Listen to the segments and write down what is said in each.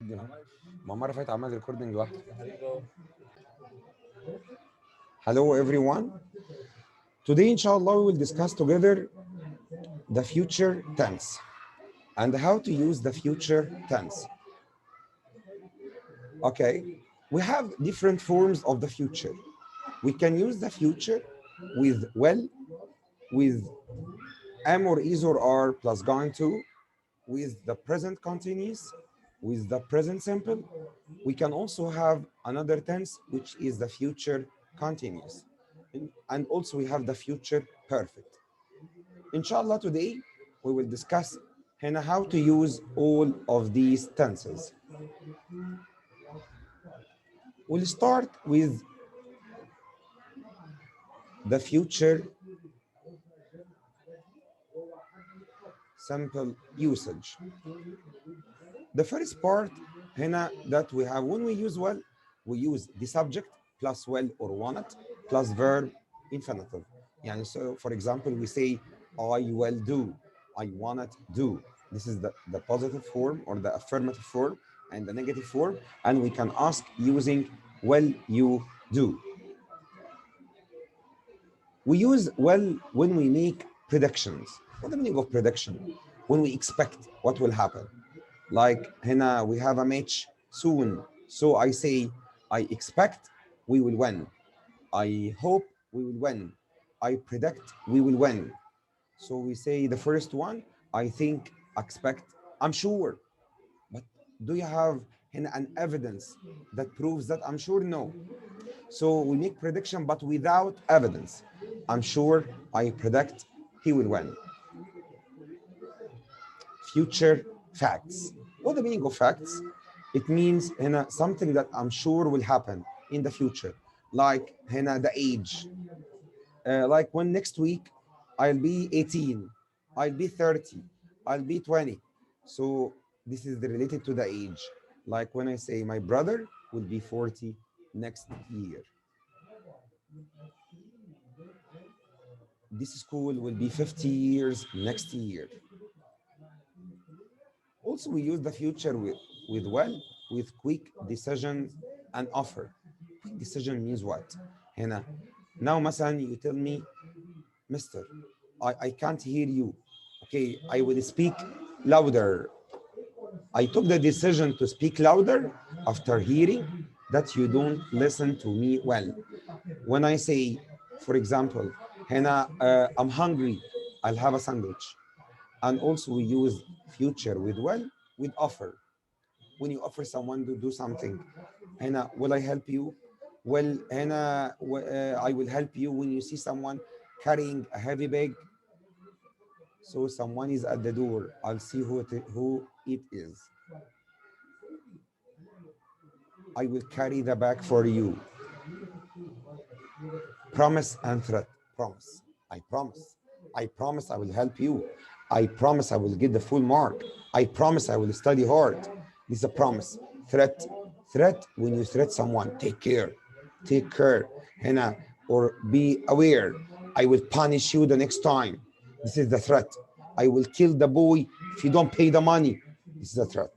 ما مرة فاتت عمل ريكوردنج لوحده. Hello everyone. Today inshallah we will discuss together the future tense and how to use the future tense. Okay, we have different forms of the future. We can use the future with well, with am or is or are plus going to, with the present continuous, with the present simple. We can also have another tense, which is the future continuous. And also we have the future perfect. Inshallah, today we will discuss how to use all of these tenses. We'll start with the future simple usage. The first part that we have when we use well, we use the subject plus well or wanted plus verb infinitive. Yeah, so for example, we say I will do, I wanna do. This is the positive form or the affirmative form and the negative form, and we can ask using will you do. We use well when we make predictions. What the meaning of prediction? When we expect what will happen. Like هنا we have a match soon. So I say, I expect we will win. I hope we will win. I predict we will win. So we say the first one, I think, expect, I'm sure. But do you have an evidence that proves that I'm sure? No. So we make prediction, but without evidence. I'm sure, I predict he will win. Future facts. What the meaning of facts? It means something that I'm sure will happen in the future, like the age. Like when next week I'll be 18, I'll be 30, I'll be 20. So this is related to the age. Like when I say my brother will be 40 next year. This school will be 50 years next year. Also, we use the future with well, with quick decisions and offer. Quick decision means what? هنا now مثلا you tell me, Mister, I can't hear you. Okay, I will speak louder. I took the decision to speak louder after hearing that you don't listen to me well. When I say, for example, هنا I'm hungry, I'll have a sandwich. And also we use future with well, with offer. When you offer someone to do something, هنا will I help you? Well, هنا I will help you when you see someone carrying a heavy bag. So someone is at the door. I'll see who it is. I will carry the bag for you. Promise and threat. Promise. I promise. I promise I will help you. I promise I will get the full mark. I promise I will study hard. This is a promise. Threat. Threat, when you threat someone, take care. Take care. هنا, or be aware. I will punish you the next time. This is the threat. I will kill the boy if you don't pay the money. This is a threat.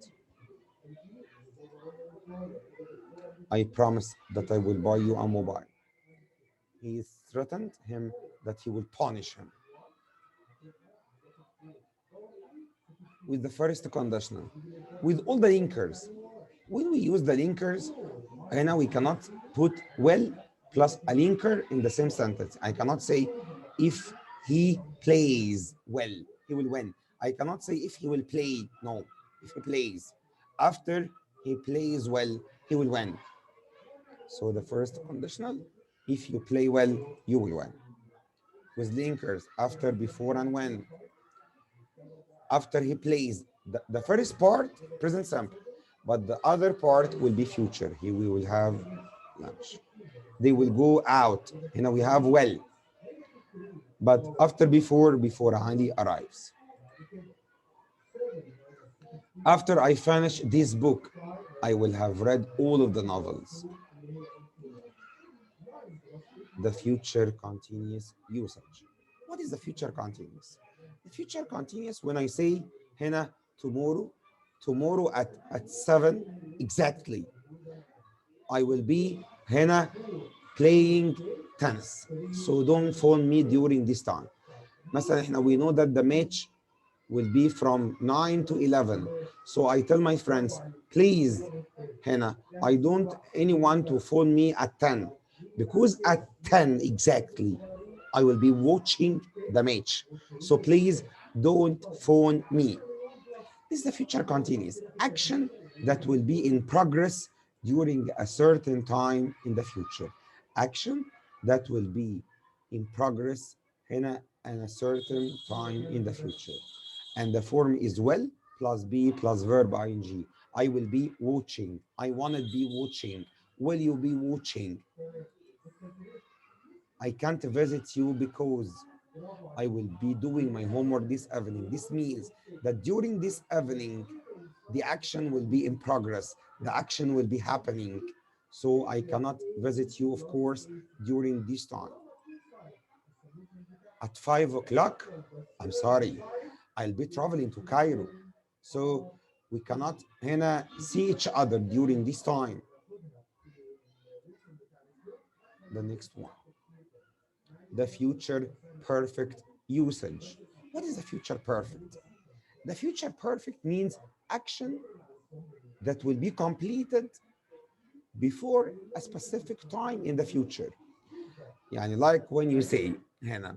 I promise that I will buy you a mobile. He threatened him that he will punish him. With the first conditional, with all the linkers. When we use the linkers, now we cannot put well plus a linker in the same sentence. I cannot say if he plays well, he will win. I cannot say if he will play. No, if he plays. After he plays well, he will win. So the first conditional, if you play well, you will win. With linkers, after, before, and when. After he plays, the first part, present simple, but the other part will be future. He we will have lunch. They will go out. We have well. But after, before Ali arrives. After I finish this book, I will have read all of the novels. The future continuous usage. What is the future continuous? The future continuous, when I say tomorrow, tomorrow at 7 exactly I will be هنا playing tennis. So don't phone me during this time. مثلا احنا we know that the match will be from 9 to 11. So I tell my friends, please, هنا, I don't anyone to phone me at 10 because at 10 exactly I will be watching the match. So please don't phone me. This is the future continuous action that will be in progress during a certain time in the future. Action that will be in progress in a certain time in the future. And the form is will plus be plus verb ing. I will be watching. I want to be watching. Will you be watching? I can't visit you because I will be doing my homework this evening. This means that during this evening, the action will be in progress. The action will be happening. So I cannot visit you, of course, during this time. At 5 o'clock, I'm sorry, I'll be traveling to Cairo. So we cannot see each other during this time. The next one, the future perfect usage. What is the future perfect? The future perfect means action that will be completed before a specific time in the future. يعني like when you say هنا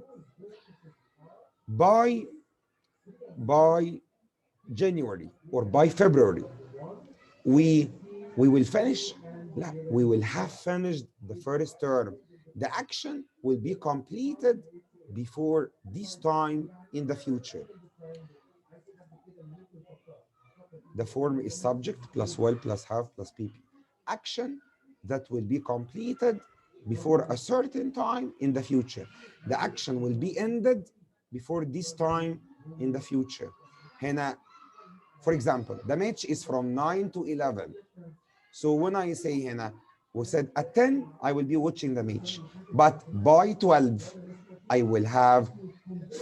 by January or by February we we will finish. لا, we will have finished the first term. The action will be completed before this time in the future. The form is subject plus will plus have plus pp. Action that will be completed before a certain time in the future. The action will be ended before this time in the future. هنا, for example, the match is from 9 to 11. So when I say هنا, we said at 10, I will be watching the match. But by 12, I will have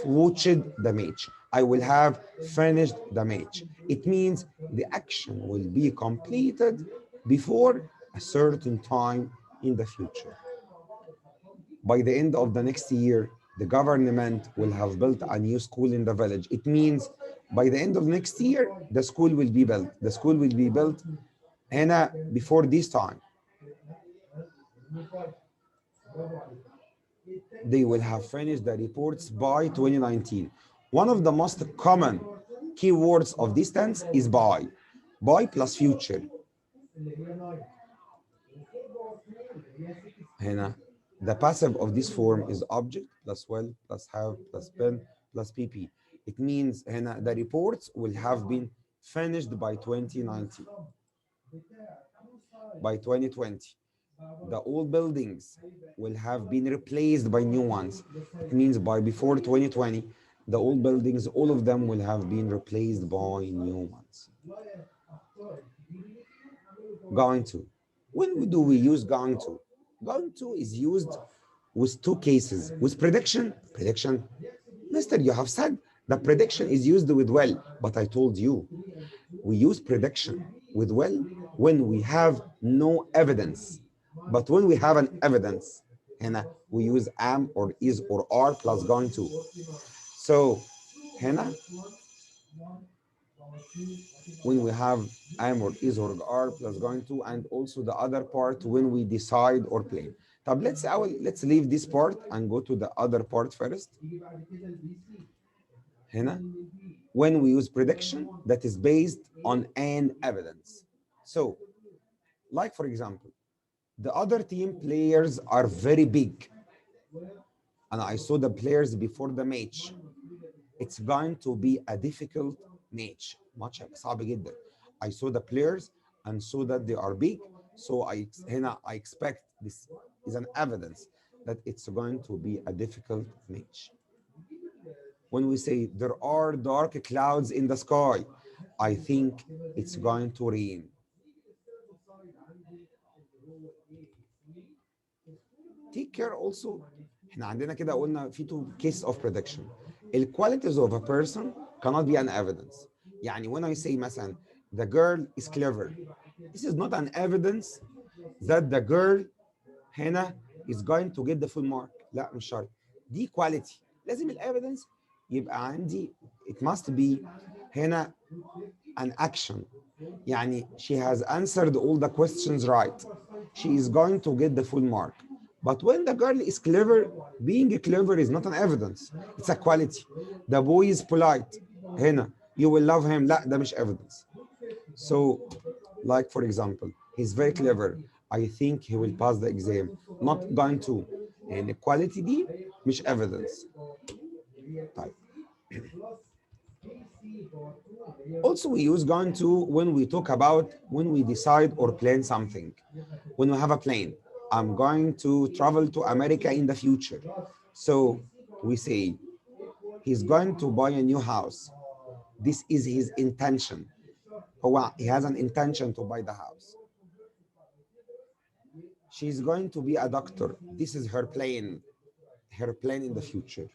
watched the match. I will have finished the match. It means the action will be completed before a certain time in the future. By the end of the next year, the government will have built a new school in the village. It means by the end of next year, the school will be built. The school will be built before this time. They will have finished the reports by 2019. One of the most common keywords of this tense is by. By plus future. هنا, the passive of this form is object plus will plus have plus been plus pp. It means هنا, the reports will have been finished by 2019. By 2020. The old buildings will have been replaced by new ones. It means by before 2020, the old buildings, all of them will have been replaced by new ones. Going to. When do we use going to? Going to is used with two cases. With prediction, Mister, you have said the prediction is used with will, but I told you, we use prediction with will when we have no evidence. But when we have an evidence, هنا, we use am or is or are plus going to. So هنا, when we have am or is or are plus going to, and also the other part when we decide or plan. طب let's leave this part and go to the other part first. هنا, when we use prediction that is based on an evidence. So, like for example, the other team players are very big. And I saw the players before the match. It's going to be a difficult match. ماتش صعب جدا. I saw the players and saw that they are big. So I expect this is an evidence that it's going to be a difficult match. When we say there are dark clouds in the sky, I think it's going to rain. Take care also. احنا عندنا كده قلنا في two cases of prediction. The qualities of a person cannot be an evidence. يعني when I say مثلا the girl is clever. This is not an evidence that the girl هنا is going to get the full mark. لا مش شرط. دي quality. لازم evidence يبقى عندي it must be هنا an action. يعني she has answered all the questions right. She is going to get the full mark. But when the girl is clever, being clever is not an evidence. It's a quality. The boy is polite. هنا you will love him. لا ده مش evidence. So, like for example, he's very clever. I think he will pass the exam. Not going to. And quality دي مش evidence. طيب. Also, we use going to when we talk about when we decide or plan something. When we have a plan, I'm going to travel to America in the future. So we say he's going to buy a new house. This is his intention. He has an intention to buy the house. She's going to be a doctor. This is her plan in the future.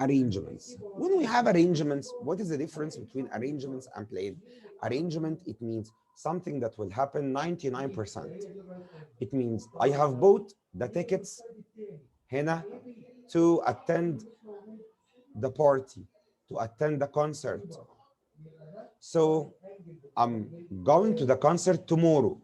Arrangements. When we have arrangements, what is the difference between arrangements and plan? Arrangement, it means something that will happen 99%. It means I have bought the tickets هنا to attend the party, to attend the concert. So I'm going to the concert tomorrow.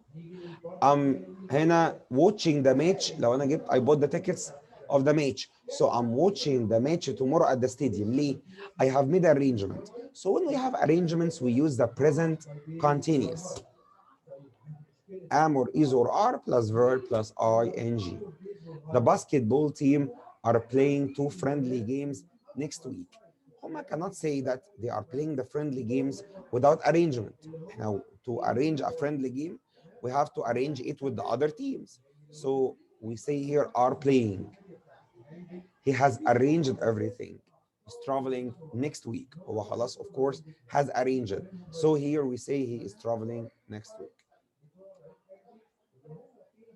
I'm هنا watching the match. لو أنا جبت I bought the tickets of the match. So I'm watching the match tomorrow at the stadium. ليه? I have made arrangement. So when we have arrangements, we use the present continuous. Am or is or are plus verb plus ing. The basketball team are playing two friendly games next week. Homa cannot say that they are playing the friendly games without arrangement. Now, to arrange a friendly game, we have to arrange it with the other teams. So we say here are playing. He has arranged everything. He's traveling next week. هو خلاص of course has arranged. So here we say he is traveling next week.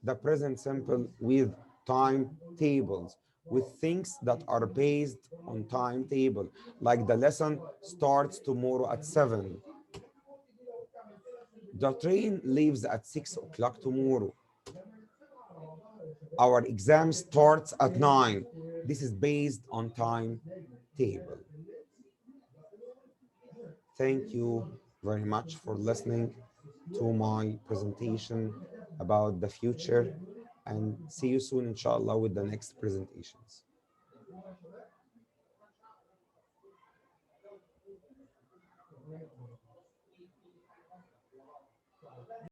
The present simple with timetables, with things that are based on timetable, like the lesson starts tomorrow at 7. The train leaves at 6 o'clock tomorrow. Our exam starts at 9. This is based on timetable. Thank you very much for listening to my presentation about the future, and see you soon, inshallah, with the next presentations.